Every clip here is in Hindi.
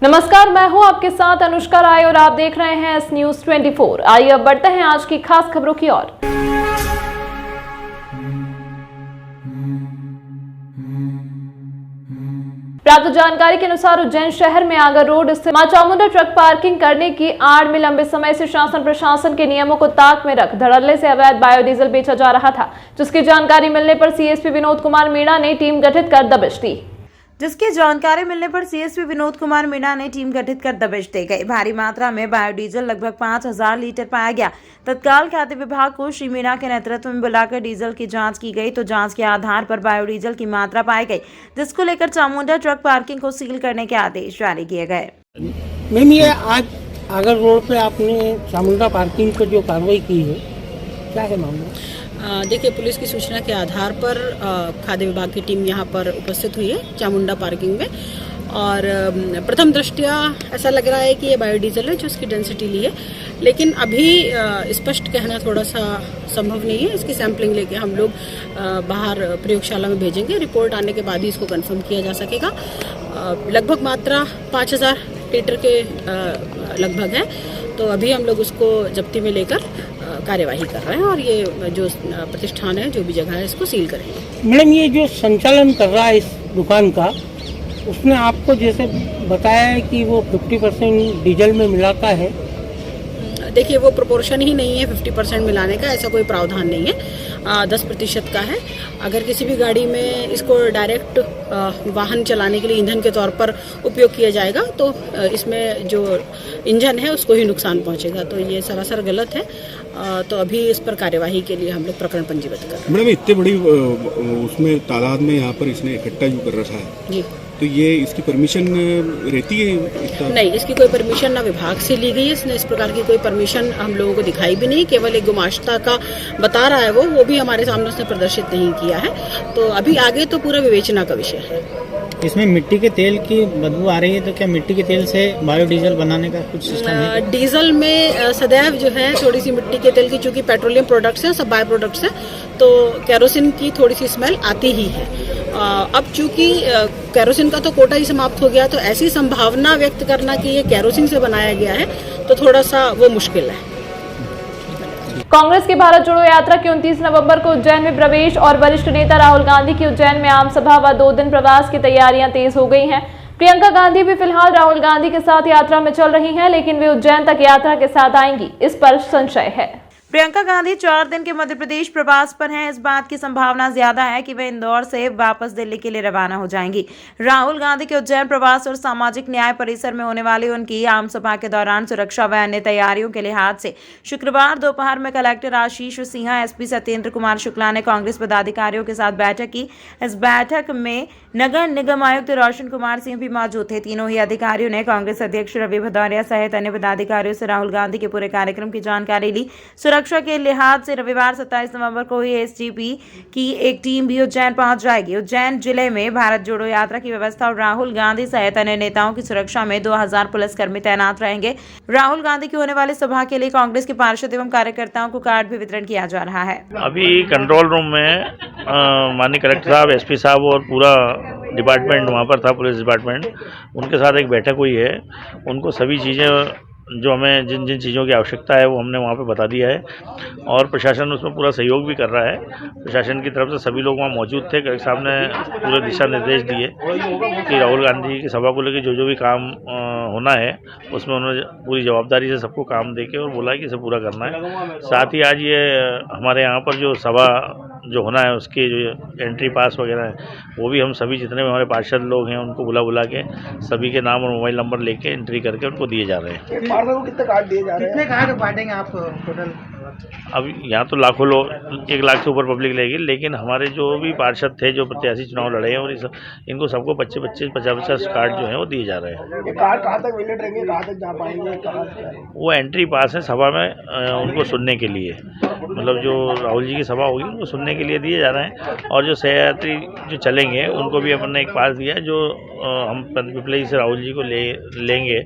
नमस्कार, मैं हूं आपके साथ अनुष्का राय और आप देख रहे हैं एस न्यूज 24। आइए अब बढ़ते हैं आज की खास खबरों की ओर। प्राप्त जानकारी के अनुसार उज्जैन शहर में आगर रोड स्थित मां चामुंडा ट्रक पार्किंग करने की आड़ में लंबे समय से शासन प्रशासन के नियमों को ताक में रख धड़ल्ले से अवैध बायोडीजल बेचा जा रहा था, जिसकी जानकारी मिलने पर सीएसपी विनोद कुमार मीणा ने टीम गठित कर दबिश दी। भारी मात्रा में बायोडीजल लगभग 5000 लीटर पाया गया। तत्काल खाद्य विभाग को श्री मीणा के नेतृत्व में बुलाकर डीजल की जांच की गई तो जांच के आधार पर बायोडीजल की मात्रा पाई गई, जिसको लेकर चामुंडा ट्रक पार्किंग को सील करने के आदेश जारी किए गए। मैम, ये आज आगर रोड पे आपने चामुंडा पार्किंग पर जो कार्रवाई की है, क्या है मामला? देखिए, पुलिस की सूचना के आधार पर खाद्य विभाग की टीम यहाँ पर उपस्थित हुई है चामुंडा पार्किंग में, और प्रथम दृष्टया ऐसा लग रहा है कि ये बायोडीजल है जो इसकी डेंसिटी ली है, लेकिन अभी स्पष्ट कहना थोड़ा सा संभव नहीं है। इसकी सैंपलिंग लेके हम लोग बाहर प्रयोगशाला में भेजेंगे, रिपोर्ट आने के बाद ही इसको कंफर्म किया जा सकेगा। लगभग मात्रा 5000 लीटर के लगभग है, तो अभी हम लोग उसको जब्ती में लेकर कार्यवाही कर रहे हैं और ये जो प्रतिष्ठान है, जो भी जगह है, इसको सील करेंगे। मैडम, ये जो संचालन कर रहा है इस दुकान का, उसने आपको जैसे बताया है कि वो 50% डीजल में मिलाता है। देखिए, वो प्रोपोर्शन ही नहीं है 50% मिलाने का, ऐसा कोई प्रावधान नहीं है। 10% का है। अगर किसी भी गाड़ी में इसको डायरेक्ट वाहन चलाने के लिए ईंधन के तौर पर उपयोग किया जाएगा तो इसमें जो इंजन है उसको ही नुकसान पहुंचेगा, तो ये सरासर गलत है। तो अभी इस पर कार्यवाही के लिए हम लोग प्रकरण पंजीबद्ध कर रहे हैं। मैडम, इतने बड़ी उसमें तादाद में यहाँ पर इसने इकट्ठा जो कर रखा है जी, तो ये इसकी परमिशन रहती है? नहीं, इसकी कोई परमिशन ना विभाग से ली गई है। इसने इस प्रकार की कोई परमिशन हम लोगों को दिखाई भी नहीं, केवल एक गुमाश्ता का बता रहा है वो भी हमारे सामने उसने प्रदर्शित नहीं किया है। तो अभी आगे तो पूरा विवेचना का विषय है। इसमें मिट्टी के तेल की बदबू आ रही है, तो क्या मिट्टी के तेल से बायोडीजल बनाने का कुछ सिस्टम है? डीजल में सदैव जो है थोड़ी सी मिट्टी के तेल की, चूंकि पेट्रोलियम प्रोडक्ट्स हैं, सब बाय प्रोडक्ट्स हैं, तो केरोसिन की थोड़ी सी स्मेल आती ही है। अब चूंकि केरोसिन का तो कोटा ही समाप्त हो गया, तो ऐसी संभावना व्यक्त करना कि ये केरोसिन से बनाया गया है तो थोड़ा सा वो मुश्किल है। कांग्रेस की भारत जोड़ो यात्रा की 29 नवंबर को उज्जैन में प्रवेश और वरिष्ठ नेता राहुल गांधी की उज्जैन में आम सभा व 2 दिन प्रवास की तैयारियां तेज हो गई हैं। प्रियंका गांधी भी फिलहाल राहुल गांधी के साथ यात्रा में चल रही हैं, लेकिन वे उज्जैन तक यात्रा के साथ आएंगी, इस पर संशय है। प्रियंका गांधी 4 दिन के मध्य प्रदेश प्रवास पर हैं। इस बात की संभावना ज्यादा है कि वे इंदौर से वापस दिल्ली के लिए रवाना हो जाएंगी। राहुल गांधी के उज्जैन प्रवास और सामाजिक न्याय परिसर में होने वाली उनकी आम सभा के दौरान सुरक्षा व अन्य तैयारियों के लिहाज से शुक्रवार दोपहर में कलेक्टर आशीष सिंह, एसपी सत्येंद्र कुमार शुक्ला ने कांग्रेस पदाधिकारियों के साथ बैठक की। इस बैठक में नगर निगम आयुक्त रोशन कुमार सिंह भी मौजूद थे। तीनों ही अधिकारियों ने कांग्रेस अध्यक्ष रवि भदौरिया सहित अन्य पदाधिकारियों से राहुल गांधी के पूरे कार्यक्रम की जानकारी ली। सुरक्षा के लिहाज से रविवार 27 नवंबर को ही एसजीपी की एक टीम भी उज्जैन पहुंच जाएगी। उज्जैन जिले में भारत जोड़ो यात्रा की व्यवस्था और राहुल गांधी सहित अन्य नेताओं की सुरक्षा में 2000 पुलिसकर्मी तैनात रहेंगे। राहुल गांधी की होने वाली सभा के लिए कांग्रेस के पार्षद एवं कार्यकर्ताओं को कार्ड भी वितरण किया जा रहा है। अभी कंट्रोल रूम में माननीय कलेक्टर साहब, एसपी साहब और पूरा डिपार्टमेंट वहाँ पर था, पुलिस डिपार्टमेंट, उनके साथ एक बैठक हुई है। उनको सभी चीज़ें जो हमें जिन जिन चीज़ों की आवश्यकता है वो हमने वहाँ पे बता दिया है और प्रशासन उसमें पूरा सहयोग भी कर रहा है। प्रशासन की तरफ से सभी लोग वहाँ मौजूद थे। कलेक्टर साहब ने पूरे दिशा निर्देश दिए कि राहुल गांधी की सभा को लेकर जो भी काम होना है उसमें उन्होंने पूरी जवाबदारी से सबको काम देके और बोला कि इसे पूरा करना है। साथ ही आज ये हमारे यहाँ पर जो सभा जो होना है उसकी जो एंट्री पास वगैरह है वो भी हम सभी जितने भी हमारे पार्षद लोग हैं उनको बुला के सभी के नाम और मोबाइल नंबर लेके एंट्री करके उनको दिए जा रहे हैं। कितने कार्ड दिए जा रहे हैं? कितने कार्ड बांटेंगे आप टोटल? अब यहाँ तो लाखों लोग, 1 लाख से ऊपर पब्लिक लेगी, लेकिन हमारे जो भी पार्षद थे जो प्रत्याशी चुनाव लड़े हैं और इनको सबको 25-25, 50-50 कार्ड जो हैं वो दिए जा रहे हैं। ये कार्ड कहाँ तक वैलिड रहेंगे, कहाँ तक जा पाएंगे? वो एंट्री पास है सभा में उनको सुनने के लिए, मतलब जो राहुल जी की सभा होगी उनको सुनने के लिए दिए जा रहे हैं। और जो सहयात्री जो चलेंगे उनको भी अपन ने एक पास दिया जो हम पिपलई से राहुल जी को लेंगे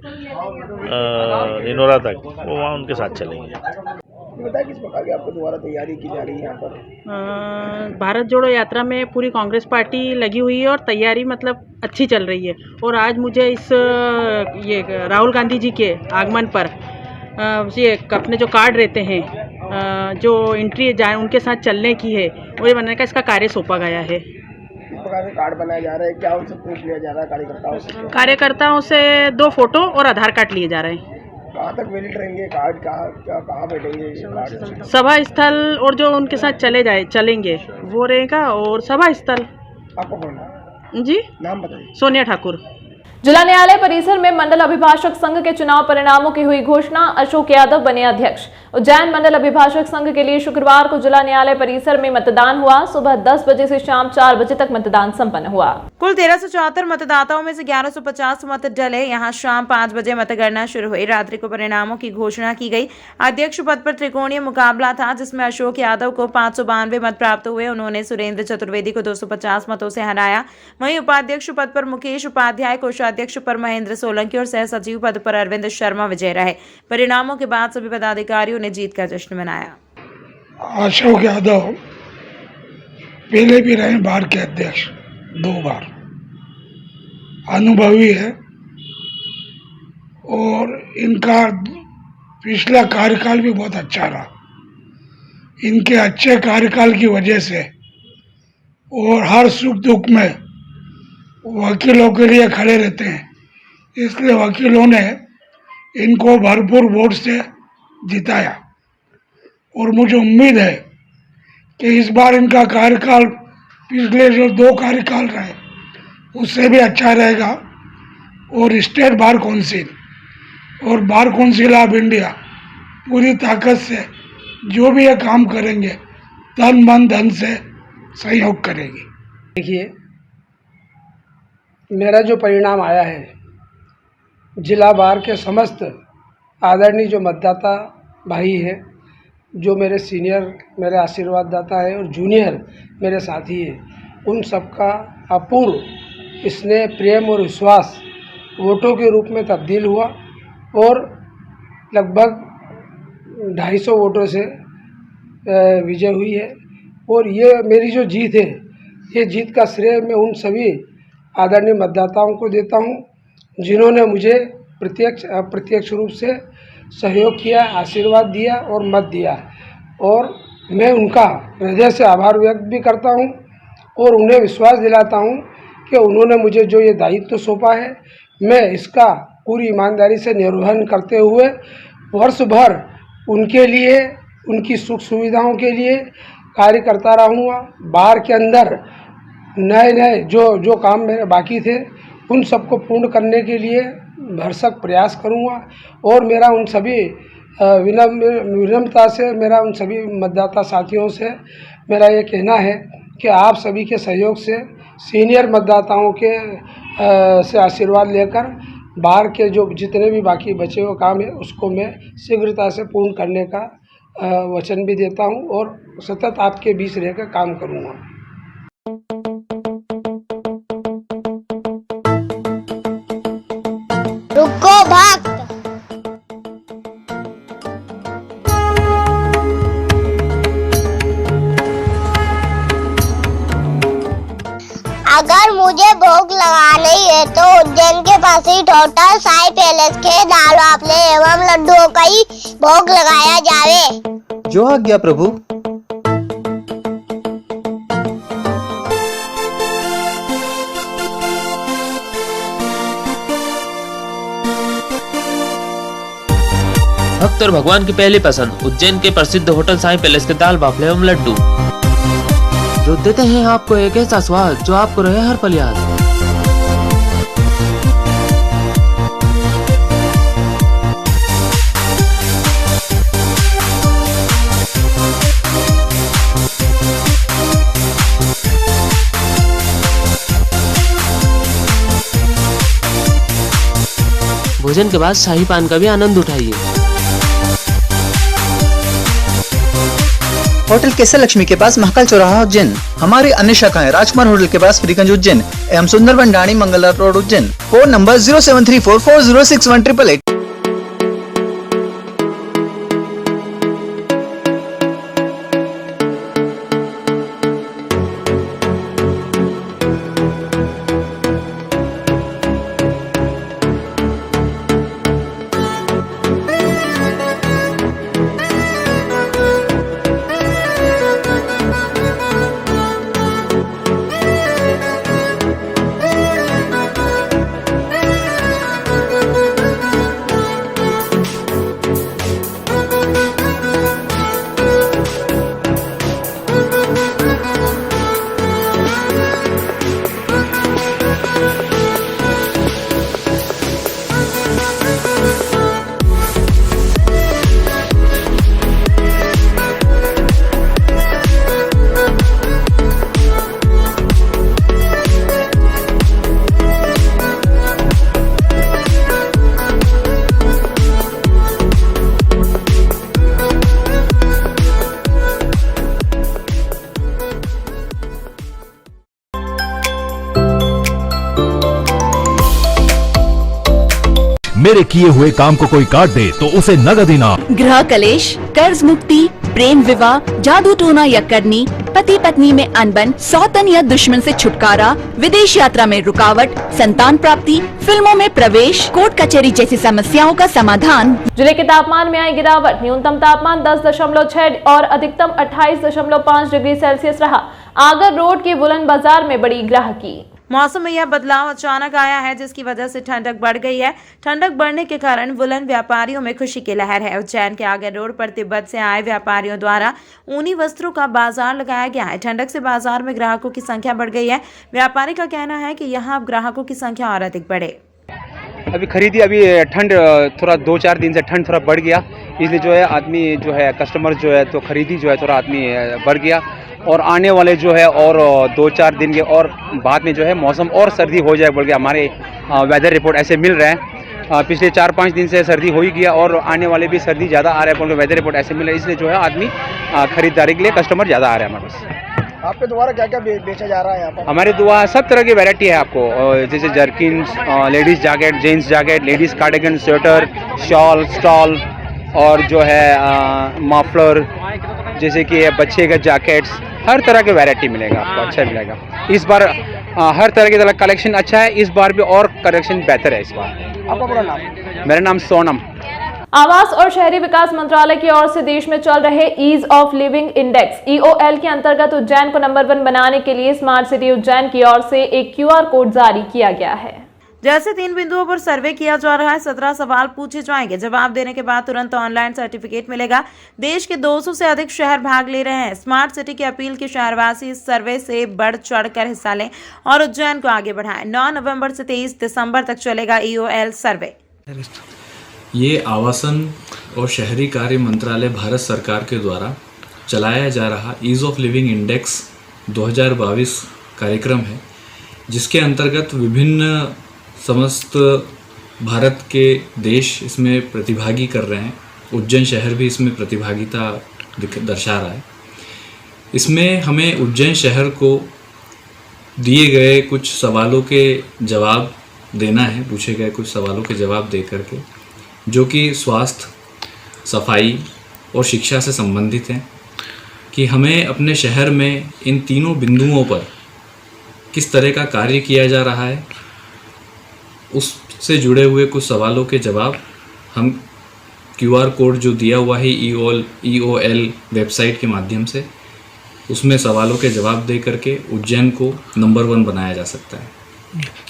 निनोरा तक, वो वहाँ उनके साथ चलेंगे। बताया किस प्रकार की आपको दोबारा तैयारी की जा रही है यहाँ पर? भारत जोड़ो यात्रा में पूरी कांग्रेस पार्टी लगी हुई है और तैयारी मतलब अच्छी चल रही है। और आज मुझे इस ये राहुल गांधी जी के आगमन पर ये अपने जो कार्ड रहते हैं जो एंट्री जाए उनके साथ चलने की है वो ये बनाने का इसका कार्य सौंपा गया है। किस प्रकार से कार्ड बनाया जा रहा है, क्या उनसे प्रूफ लिया जा रहा है कार्यकर्ताओं से? कार्यकर्ताओं से 2 फोटो और आधार कार्ड लिए जा रहे हैं। कहाँ तक वैलिड रहेंगे कार्ड, कहाँ बैठेंगे ये कार्ड? सभा स्थल और जो उनके साथ चलेंगे वो रहेगा और सभा स्थल। आपको बोलना जी नाम बताइए। सोनिया ठाकुर। जिला न्यायालय परिसर में मंडल अभिभाषक संघ के चुनाव परिणामों की हुई घोषणा। अशोक यादव बने अध्यक्ष। उज्जैन मंडल अभिभाषक संघ के लिए शुक्रवार को जिला न्यायालय परिसर में मतदान हुआ। सुबह 10 बजे से शाम 4 बजे तक मतदान संपन्न हुआ। कुल 1374 मतदाताओं में से 1150 मत डले। यहां शाम 5 बजे मतगणना शुरू हुई। रात्रि को परिणामों की घोषणा की गई। अध्यक्ष पद पर त्रिकोणीय मुकाबला था जिसमें अशोक यादव को 592 मत प्राप्त हुए। उन्होंने सुरेंद्र चतुर्वेदी को 250 मतों से हराया। वहीं उपाध्यक्ष पद पर मुकेश उपाध्याय, कोषाध्यक्ष पर महेंद्र सोलंकी और सह सचिव पद पर अरविंद शर्मा विजय रहे। परिणामों के बाद सभी पदाधिकारियों ने जीत का जश्न मनाया। अशोक यादव पहले भी रहे बार के अध्यक्ष 2 बार, अनुभवी है और इनका पिछला कार्यकाल भी बहुत अच्छा रहा। इनके अच्छे कार्यकाल की वजह से और हर सुख दुख में वकीलों के लिए खड़े रहते हैं, इसलिए वकीलों ने इनको भरपूर वोट से जिताया। और मुझे उम्मीद है कि इस बार इनका कार्यकाल पिछले जो 2 कार्यकाल रहे उससे भी अच्छा रहेगा। और स्टेट बार काउंसिल और बार काउंसिल ऑफ इंडिया पूरी ताकत से जो भी ये काम करेंगे तन मन धन से सहयोग करेगी। देखिए, मेरा जो परिणाम आया है, जिला बार के समस्त आदरणीय जो मतदाता भाई है, जो मेरे सीनियर मेरे आशीर्वाद दाता है और जूनियर मेरे साथी है, उन सबका अपूर्व स्नेह, प्रेम और विश्वास वोटों के रूप में तब्दील हुआ और लगभग 250 वोटों से विजय हुई है। और ये मेरी जो जीत है, ये जीत का श्रेय मैं उन सभी आदरणीय मतदाताओं को देता हूँ जिन्होंने मुझे प्रत्यक्ष अप्रत्यक्ष रूप से सहयोग किया, आशीर्वाद दिया और मत दिया। और मैं उनका हृदय से आभार व्यक्त भी करता हूँ और उन्हें विश्वास दिलाता हूँ कि उन्होंने मुझे जो ये दायित्व सौंपा है, मैं इसका पूरी ईमानदारी से निर्वहन करते हुए वर्ष भर उनके लिए, उनकी सुख सुविधाओं के लिए कार्य करता रहूँगा। बार के अंदर नए जो काम मेरे बाकी थे उन सबको पूर्ण करने के लिए भरसक प्रयास करूँगा। और मेरा उन सभी विनम्रता से मेरा उन सभी मतदाता साथियों से मेरा ये कहना है कि आप सभी के सहयोग से, सीनियर मतदाताओं के से आशीर्वाद लेकर बार के जो जितने भी बाकी बचे हुए काम है उसको मैं शीघ्रता से पूर्ण करने का वचन भी देता हूँ और सतत आपके बीच रहकर काम करूँगा। रुको भक्त। अगर मुझे भोग लगाना ही है तो उज्जैन के पास ही होटल साई पैलेस के दाल बाफले एवं लड्डुओं का ही भोग लगाया जावे। जो आज्ञा प्रभु। भक्त और भगवान की पहली पसंद उज्जैन के प्रसिद्ध होटल साई पैलेस के दाल बाफले एवं लड्डू, जो देते हैं आपको एक ऐसा स्वाद जो आपको रहे हर पल याद। भोजन के बाद शाही पान का भी आनंद उठाइए। होटल केसर लक्ष्मी के पास महाकाल चौराहा उज्जैन। हमारी अन्य शाखाएं राजकुमार होटल के पास फ्रीगंज उज्जैन एवं Sundarban Dani Mangla road Ujjain. Phone number 07344061888। मेरे किए हुए काम को कोई काट दे तो उसे नगद इनाम। गृह कलेश, कर्ज मुक्ति, प्रेम विवाह, जादू टोना या करनी, पति पत्नी में अनबन, सौतन या दुश्मन से छुटकारा, विदेश यात्रा में रुकावट, संतान प्राप्ति, फिल्मों में प्रवेश, कोर्ट कचहरी जैसी समस्याओं का समाधान। जिले के तापमान में आई गिरावट, न्यूनतम तापमान 10.6 और अधिकतम 28.5 डिग्री सेल्सियस रहा। आगर रोड के बुलंद बाजार में बड़ी ग्राहकी। मौसम में यह बदलाव अचानक आया है, जिसकी वजह से ठंडक बढ़ गई है। ठंडक बढ़ने के कारण वुलन व्यापारियों में खुशी की लहर है। उज्जैन के आगर रोड पर तिब्बत से आए व्यापारियों द्वारा ऊनी वस्त्रों का बाजार लगाया गया है। ठंडक से बाजार में ग्राहकों की संख्या बढ़ गई है। व्यापारी का कहना है कि यहाँ अब ग्राहकों की संख्या और अधिक बढ़े। अभी खरीदी, अभी ठंड थोड़ा 2-4 दिन से ठंड थोड़ा बढ़ गया, इसलिए जो है आदमी जो है कस्टमर जो है तो खरीदी जो है थोड़ा आदमी बढ़ गया। और आने वाले जो है और 2-4 दिन के और बाद में जो है मौसम और सर्दी हो जाए बोल के हमारे वेदर रिपोर्ट ऐसे मिल रहे हैं। पिछले 4-5 दिन से सर्दी हो ही गया और आने वाले भी सर्दी ज़्यादा आ रहा है बोल के वेदर रिपोर्ट ऐसे मिल रहा है, इसलिए जो है आदमी खरीदारी के लिए कस्टमर ज़्यादा आ रहा है हमारे पास। आपके द्वारा क्या क्या बेचा जा रहा है यहाँ पर? हमारे द्वारा सब तरह की वैरायटी है आपको, जैसे jerkin, ladies jacket, gents jacket, ladies cardigan, sweater, shawl, stole और जो है मफलर, जैसे कि बच्चे का जैकेट्स, हर तरह के वैरायटी मिलेगा आपको, अच्छा मिलेगा। इस बार हर तरह की कलेक्शन अच्छा है, इस बार भी और कलेक्शन बेहतर है इस बार। आपका पूरा नाम? मेरा नाम सोनम। आवास और शहरी विकास मंत्रालय की ओर से देश में चल रहे ease of living index EOL के अंतर्गत उज्जैन को नंबर 1 बनाने के लिए स्मार्ट सिटी उज्जैन की ओर से एक QR कोड जारी किया गया है। जैसे 3 बिंदुओं पर सर्वे किया जा रहा है, 17 सवाल पूछे जाएंगे। जवाब देने के बाद तुरंत ऑनलाइन सर्टिफिकेट मिलेगा। देश के 200 से अधिक शहर भाग ले रहे हैं। स्मार्ट सिटी की अपील के शहरवासी इस सर्वे से बढ़ चढ़कर हिस्सा लें और उज्जैन को आगे बढ़ाएं। 9 नवंबर से 23 दिसंबर तक चलेगा EOL सर्वे। ये आवासन और शहरी कार्य मंत्रालय भारत सरकार के द्वारा चलाया जा रहा ईज ऑफ लिविंग इंडेक्स 2022 कार्यक्रम है, जिसके अंतर्गत विभिन्न समस्त भारत के देश इसमें प्रतिभागी कर रहे हैं। उज्जैन शहर भी इसमें प्रतिभागिता दर्शा रहा है। इसमें हमें उज्जैन शहर को दिए गए कुछ सवालों के जवाब देना है, पूछे गए कुछ सवालों के जवाब दे करके, जो कि स्वास्थ्य, सफाई और शिक्षा से संबंधित हैं, कि हमें अपने शहर में इन तीनों बिंदुओं पर किस तरह का कार्य किया जा रहा है, उससे जुड़े हुए कुछ सवालों के जवाब हम QR कोड जो दिया हुआ है EOL वेबसाइट के माध्यम से, उसमें सवालों के जवाब दे करके उज्जैन को नंबर 1 बनाया जा सकता है।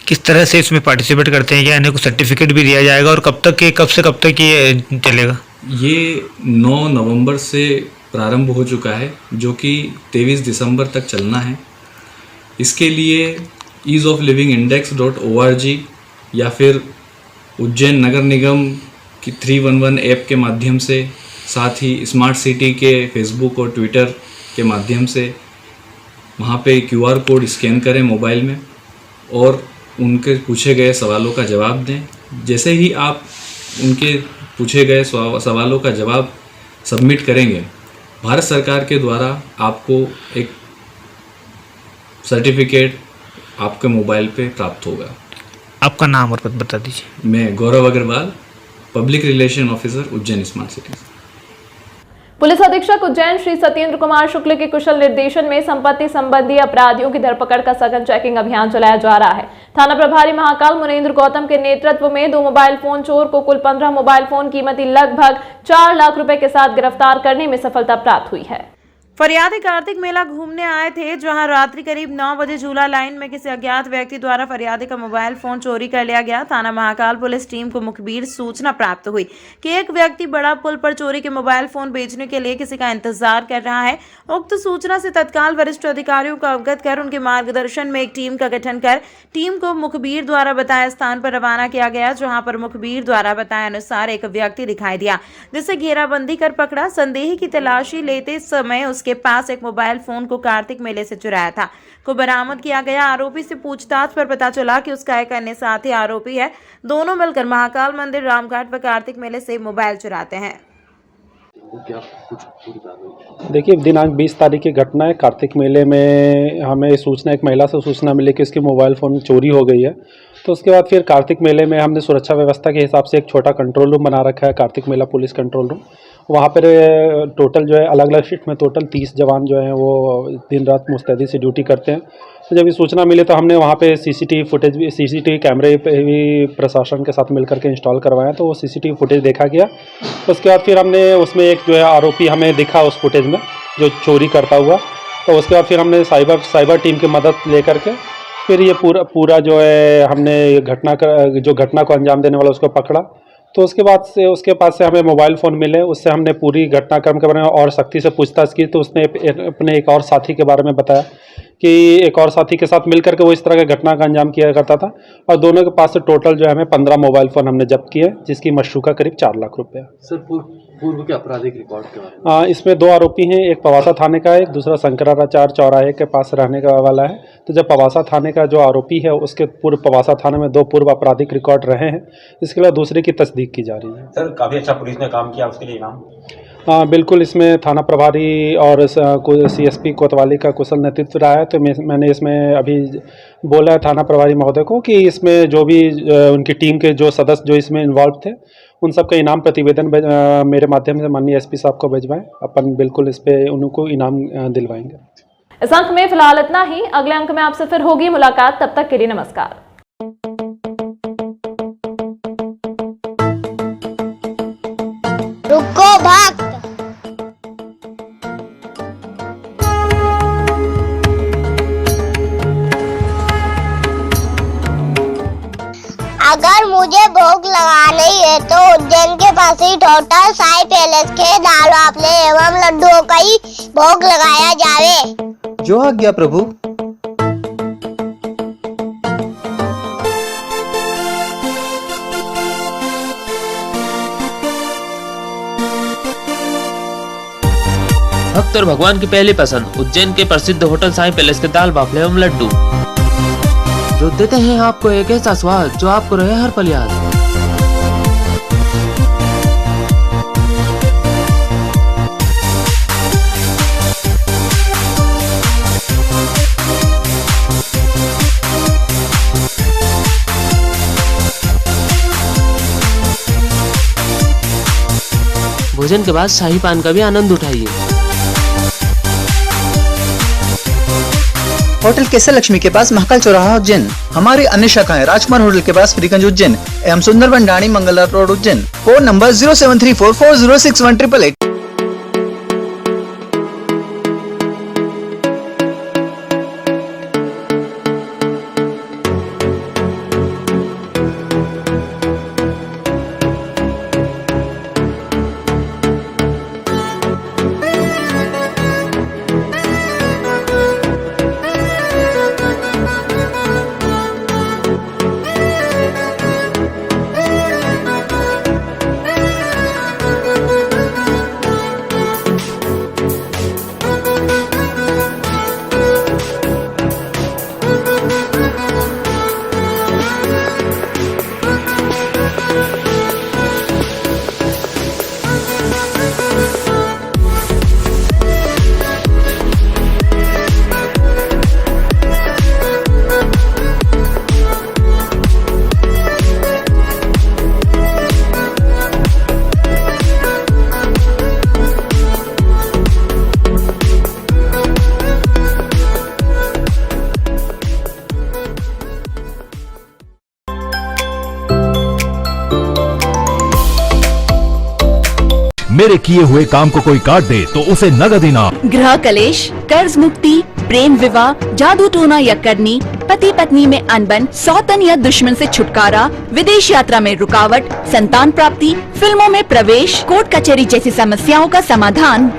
किस तरह से इसमें पार्टिसिपेट करते हैं, या इन्हें को सर्टिफिकेट भी दिया जाएगा, और कब से कब तक ये चलेगा? ये 9 नवंबर से प्रारंभ हो चुका है, जो कि 23 दिसंबर तक चलना है। इसके लिए easeoflivingindex.org या फिर उज्जैन नगर निगम की 311 ऐप के माध्यम से, साथ ही स्मार्ट सिटी के फेसबुक और ट्विटर के माध्यम से वहाँ पे QR कोड स्कैन करें मोबाइल में और उनके पूछे गए सवालों का जवाब दें। जैसे ही आप उनके पूछे गए सवालों का जवाब सबमिट करेंगे, भारत सरकार के द्वारा आपको एक सर्टिफिकेट आपके मोबाइल पे प्राप्त होगा। आपका नाम और पद बता दीजिए। मैं Gaurav Agrawal, public relation officer, Ujjain smart city. Police अधीक्षक उज्जैन श्री सत्येंद्र कुमार शुक्ल के कुशल निर्देशन में संपत्ति संबंधी अपराधियों की धरपकड़ का सघन चेकिंग अभियान चलाया जा रहा है। थाना प्रभारी महाकाल मुनेंद्र गौतम के नेतृत्व में 2 मोबाइल फोन चोर को कुल 15 मोबाइल फोन कीमती लगभग 4 लाख रुपए के साथ गिरफ्तार करने में सफलता प्राप्त हुई है। फरियादी कार्तिक मेला घूमने आए थे, जहां रात्रि करीब 9 बजे झूला लाइन में किसी अज्ञात व्यक्ति द्वारा फरियादी का मोबाइल फोन चोरी कर लिया गया। थाना महाकाल पुलिस टीम को मुखबिर सूचना प्राप्त हुई कि एक व्यक्ति बड़ा पुल पर चोरी के मोबाइल फोन बेचने के लिए किसी का इंतजार कर रहा है। उक्त सूचना से तत्काल वरिष्ठ अधिकारियों को अवगत कर उनके मार्गदर्शन में एक टीम का गठन कर टीम को मुखबिर द्वारा बताए स्थान पर रवाना किया गया, जहाँ पर मुखबिर द्वारा बताए अनुसार एक व्यक्ति दिखाई दिया, जिसे घेराबंदी कर पकड़ा। संदेही की तलाशी लेते समय उसके पास एक मोबाइल फोन को कार्तिक मेले से चुराया था को बरामद किया गया। आरोपी से पूछताछ पर पता चला कि उसका एक अन्य साथी आरोपी है। दोनों मिलकर महाकाल मंदिर, रामघाट व कार्तिक मेले से मोबाइल चुराते हैं। देखिए, दिनांक 20 तारीख की घटना है। कार्तिक मेले में हमें सूचना, एक महिला से सूचना मिली कि उसकी मोबाइल फ़ोन चोरी हो गई है। तो उसके बाद फिर कार्तिक मेले में हमने सुरक्षा व्यवस्था के हिसाब से एक छोटा कंट्रोल रूम बना रखा है, कार्तिक मेला पुलिस कंट्रोल रूम। वहाँ पर टोटल जो है अलग अलग शिफ्ट में टोटल 30 जवान जो हैं वो दिन रात मुस्तैदी से ड्यूटी करते हैं। तो जब ये सूचना मिली तो हमने वहाँ पे सीसीटीवी कैमरे पे भी प्रशासन के साथ मिलकर के इंस्टॉल करवाए, तो वो सीसीटीवी फुटेज देखा गया। उसके बाद फिर हमने उसमें एक जो है आरोपी हमें दिखा उस फुटेज में जो चोरी करता हुआ, तो उसके बाद फिर हमने साइबर टीम की मदद लेकर के फिर ये पूरा जो है हमने घटना को अंजाम देने वाला उसको पकड़ा। तो उसके पास से हमें मोबाइल फ़ोन मिले, उससे हमने पूरी घटनाक्रम के बारे में और सख्ती से पूछताछ की। तो उसने अपने एक और साथी के बारे में बताया कि एक और साथी के साथ मिलकर के वो इस तरह की घटना का अंजाम किया करता था, और दोनों के पास से टोटल जो है हमें 15 मोबाइल फ़ोन हमने जब्त किए, जिसकी मशरूका करीब 4 लाख रुपये। सर पूर्व के आपराधिक रिकॉर्ड के बारे में? इसमें 2 आरोपी हैं, एक पवासा थाने का है, एक दूसरा शंकराचार्य चौराहे के पास रहने का वाला है। तो जब पवासा थाने का जो आरोपी है उसके पूर्व पवासा थाने में 2 पूर्व आपराधिक रिकॉर्ड रहे हैं, इसके अलावा दूसरे की तस्दीक की जा रही है। सर काफ़ी अच्छा पुलिस ने काम किया, उसके लिए इनाम? बिल्कुल, इसमें थाना प्रभारी और CSP कोतवाली का कुशल नेतृत्व रहा है। तो मैंने इसमें अभी बोला है थाना प्रभारी महोदय को कि इसमें जो भी उनकी टीम के जो सदस्य जो इसमें इन्वॉल्व थे उन सब का इनाम प्रतिवेदन मेरे माध्यम से माननीय SP साहब को भिजवाएं। अपन बिल्कुल इस पर उनको इनाम दिलवाएंगे। इस अंक में फिलहाल इतना ही। अगले अंक में आपसे फिर होगी मुलाकात, तब तक के लिए नमस्कार। रुको भक्त, अगर मुझे भोग लगानी है तो उज्जैन के पास ही टोटल साई पैलेस के दाल वाफले एवं लड्डुओं का ही भोग लगाया जावे। जो आज्ञा प्रभु। भक्त और भगवान की पहली पसंद उज्जैन के प्रसिद्ध होटल साई पैलेस के दाल बाफले एवं लड्डू, जो देते हैं आपको एक ऐसा स्वाद जो आपको रहे हर पल याद। भोजन के बाद शाही पान का भी आनंद उठाइए। होटल केसर लक्ष्मी के पास महाकाल चौराहा उज्जैन। हमारी अन्य शाखाएं राजकुमार होटल के पास फ्रीगंज उज्जैन एवं Sundarban Dani Mangla road Ujjain. Phone number 07344061888। मेरे किए हुए काम को कोई काट दे तो उसे नगद इनाम। गृह कलेश, कर्ज मुक्ति, प्रेम विवाह, जादू टोना या करनी, पति पत्नी में अनबन, सौतन या दुश्मन से छुटकारा, विदेश यात्रा में रुकावट, संतान प्राप्ति, फिल्मों में प्रवेश, कोर्ट कचहरी जैसी समस्याओं का समाधान